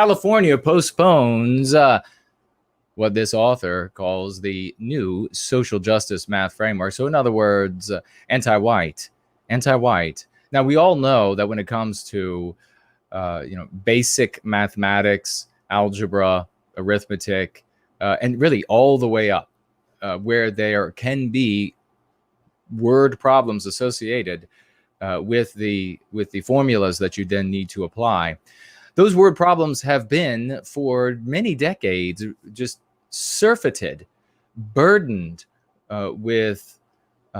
California postpones what this author calls the new social justice math framework. So in other words, anti-white. Now, we all know that when it comes to basic mathematics, algebra, arithmetic, and really all the way up, where there can be word problems associated with the formulas that you then need to apply. Those word problems have been for many decades just surfeited, burdened with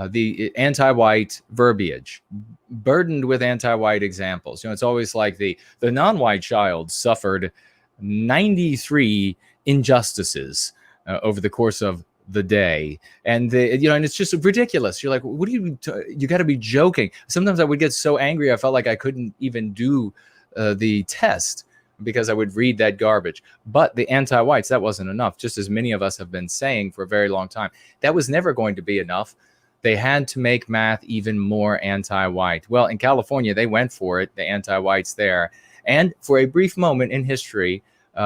the anti-white verbiage, burdened with anti-white examples. It's always like the non-white child suffered 93 injustices over the course of the day, and and it's just ridiculous. You're like, what do you got to be joking. Sometimes I would get so angry I felt like I couldn't even do the test because I would read that garbage. But the anti-whites, that wasn't enough, just as many of us have been saying for a very long time. That was never going to be enough. They had to make math even more anti-white. Well, in California, they went for it, the anti-whites there. And for a brief moment in history,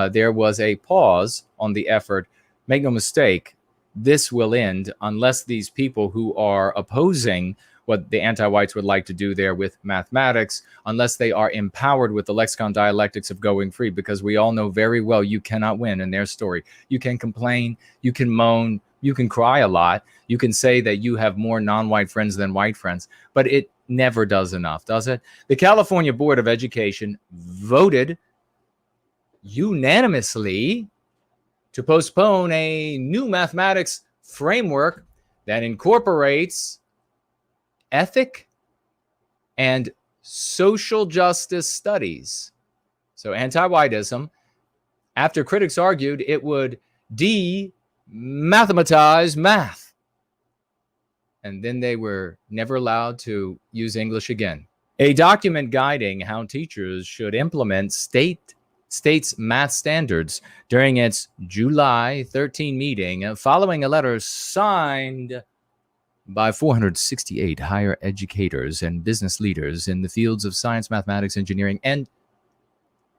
there was a pause on the effort. Make no mistake, this will end unless these people who are opposing what the anti-whites would like to do there with mathematics, unless they are empowered with the lexicon dialectics of going free, because we all know very well you cannot win in their story. You can complain, you can moan, you can cry a lot, you can say that you have more non-white friends than white friends, but it never does enough, does it? The California Board of Education voted unanimously to postpone a new mathematics framework that incorporates ethic and social justice studies. So anti-whiteism, after critics argued it would de-mathematize math. And then they were never allowed to use English again. A document guiding how teachers should implement state's math standards during its July 13 meeting, following a letter signed by 468 higher educators and business leaders in the fields of science, mathematics, engineering, and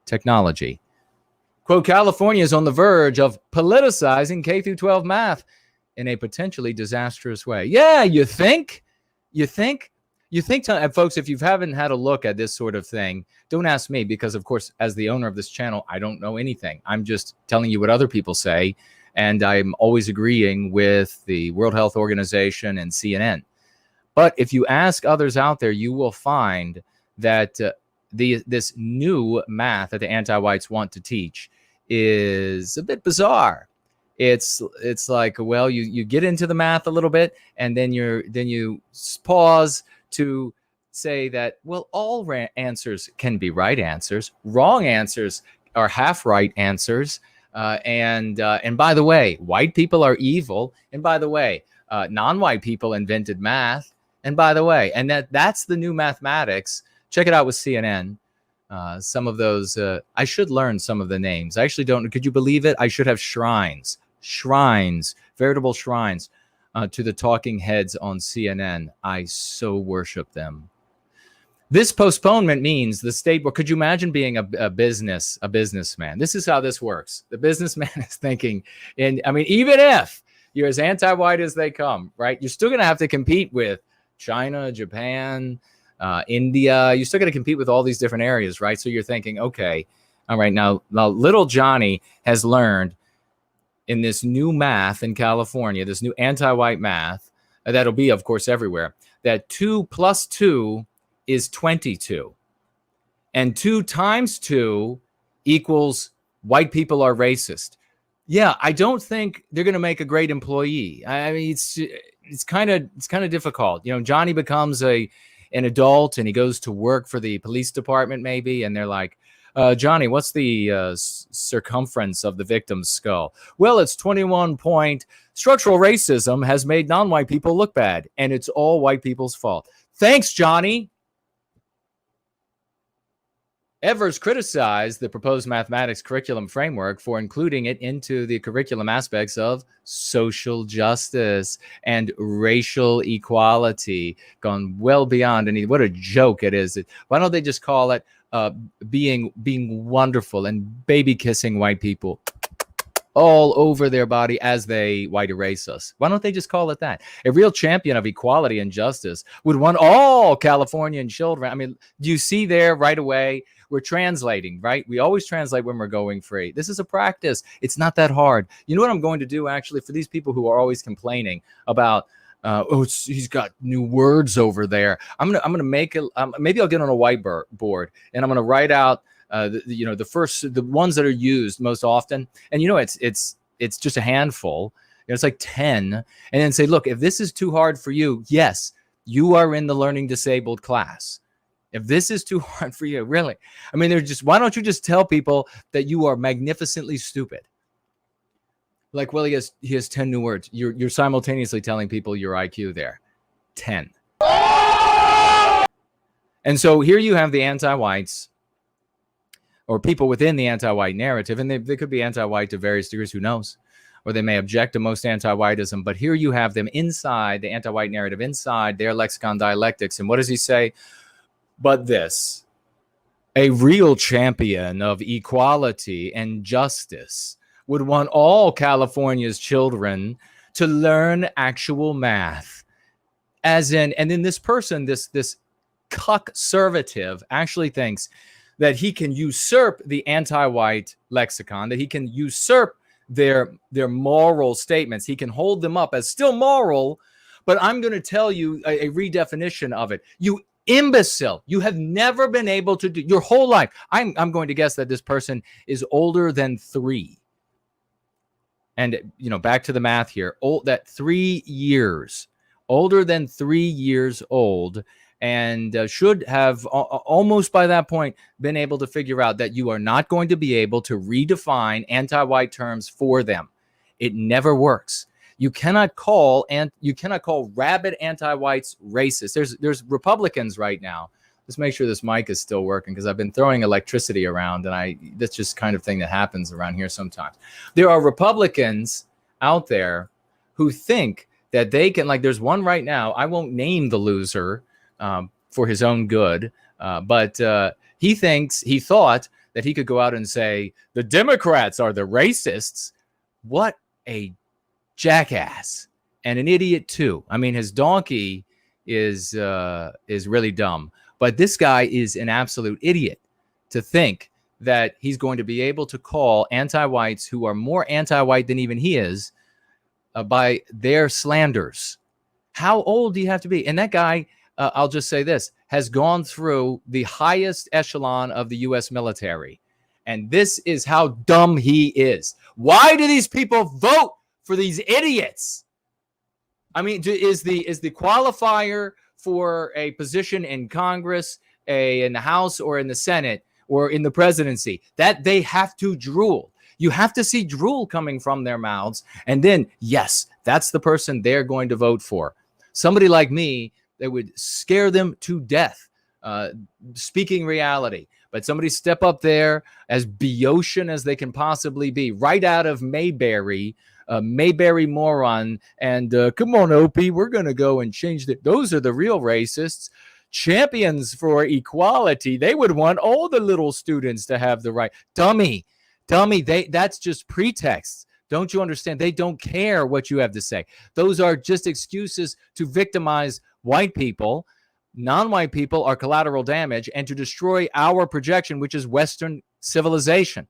technology. Quote, California is on the verge of politicizing K-12 math in a potentially disastrous way. Yeah, you think? Folks, if you haven't had a look at this sort of thing, don't ask me, because, of course, as the owner of this channel, I don't know anything. I'm just telling you what other people say. And I'm always agreeing with the World Health Organization and CNN. But if you ask others out there, you will find that this new math that the anti-whites want to teach is a bit bizarre. It's like, well, you get into the math a little bit, and then you pause to say that, well, all answers can be right answers. Wrong answers are half right answers. And by the way, white people are evil. And by the way, non-white people invented math. And by the way, and that's the new mathematics. Check it out with CNN. Some of those, I should learn some of the names. I actually don't. Could you believe it? I should have shrines, veritable shrines to the talking heads on CNN. I so worship them. This postponement means the state, well, could you imagine being a businessman? This is how this works. The businessman is thinking, and I mean, even if you're as anti-white as they come, right? You're still going to have to compete with China, Japan, India. You're still going to compete with all these different areas, right? So you're thinking, okay, all right, now little Johnny has learned in this new math in California, this new anti-white math, that'll be, of course, everywhere, that 2 plus 2 is 22. And 2 times 2 equals white people are racist. Yeah, I don't think they're going to make a great employee. I mean, it's kind of difficult. Johnny becomes an adult and he goes to work for the police department maybe, and they're like, Johnny, what's the circumference of the victim's skull? Well, it's 21 point. Structural racism has made non-white people look bad, and it's all white people's fault. Thanks, Johnny. Evers criticized the proposed mathematics curriculum framework for including it into the curriculum aspects of social justice and racial equality, gone well beyond any. What a joke it is. Why don't they just call it uh, being wonderful and baby kissing white people all over their body as they white erase us. Why don't they just call it that? A real champion of equality and justice would want all Californian children. I mean, do you see there right away? We're translating, right? We always translate when we're going free. This is a practice. It's not that hard. You know what I'm going to do, actually, for these people who are always complaining about, he's got new words over there. I'm gonna make it. Maybe I'll get on a whiteboard and I'm gonna write out the ones that are used most often. And it's just a handful. It's like 10, and then say, look, if this is too hard for you, yes, you are in the learning disabled class. If this is too hard for you, really, I mean, why don't you just tell people that you are magnificently stupid? Like, well, he has 10 new words. You're simultaneously telling people your IQ there. 10. And so here you have the anti-whites, or people within the anti-white narrative, and they could be anti-white to various degrees, who knows? Or they may object to most anti-whiteism, but here you have them inside the anti-white narrative, inside their lexicon dialectics. And what does he say? But this, a real champion of equality and justice would want all California's children to learn actual math. And then this person, this cuck-servative, actually thinks that he can usurp the anti-white lexicon, that he can usurp their moral statements. He can hold them up as still moral, but I'm going to tell you a redefinition of it. You imbecile, you have never been able to do your whole life. I'm going to guess that this person is older than 3. And, back to the math here, that 3 years, older than 3 years old, and should have almost by that point been able to figure out that you are not going to be able to redefine anti-white terms for them. It never works. You cannot call rabid anti-whites racist. There's Republicans right now. Let's make sure this mic is still working, because I've been throwing electricity around, and that's just kind of thing that happens around here sometimes. There are Republicans out there who think that they can, like, there's one right now. I won't name the loser for his own good, but he thought that he could go out and say the Democrats are the racists. What a jackass, and an idiot too. I mean, his donkey is really dumb, but this guy is an absolute idiot to think that he's going to be able to call anti-whites who are more anti-white than even he is by their slanders. How old do you have to be? And that guy, I'll just say this, has gone through the highest echelon of the U.S. military. And this is how dumb he is. Why do these people vote for these idiots? I mean, is the qualifier for a position in Congress, in the House, or in the Senate, or in the presidency, that they have to drool? You have to see drool coming from their mouths, and then, yes, that's the person they're going to vote for. Somebody like me that would scare them to death, speaking reality. But somebody step up there as Boeotian as they can possibly be, right out of Mayberry, Mayberry moron, and come on, Opie, we're going to go and change that. Those are the real racists. Champions for equality. They would want all the little students to have the right. Dummy, that's just pretext. Don't you understand? They don't care what you have to say. Those are just excuses to victimize white people. Non-white people are collateral damage, and to destroy our projection, which is Western civilization.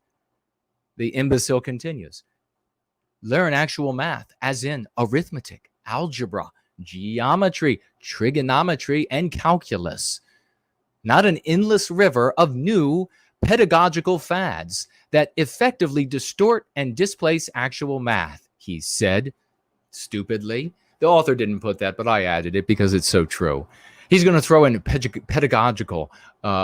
The imbecile continues. Learn actual math, as in arithmetic, algebra, geometry, trigonometry, and calculus. Not an endless river of new pedagogical fads that effectively distort and displace actual math, he said, stupidly. The author didn't put that, but I added it because it's so true. He's going to throw in pedagogical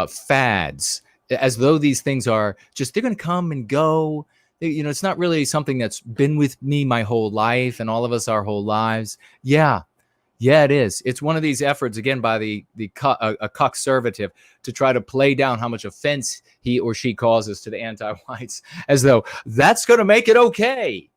fads, as though these things are just, they're going to come and go. It's not really something that's been with me my whole life, and all of us our whole lives. Yeah, it is. It's one of these efforts, again, by a cuck-servative to try to play down how much offense he or she causes to the anti-whites, as though that's going to make it okay.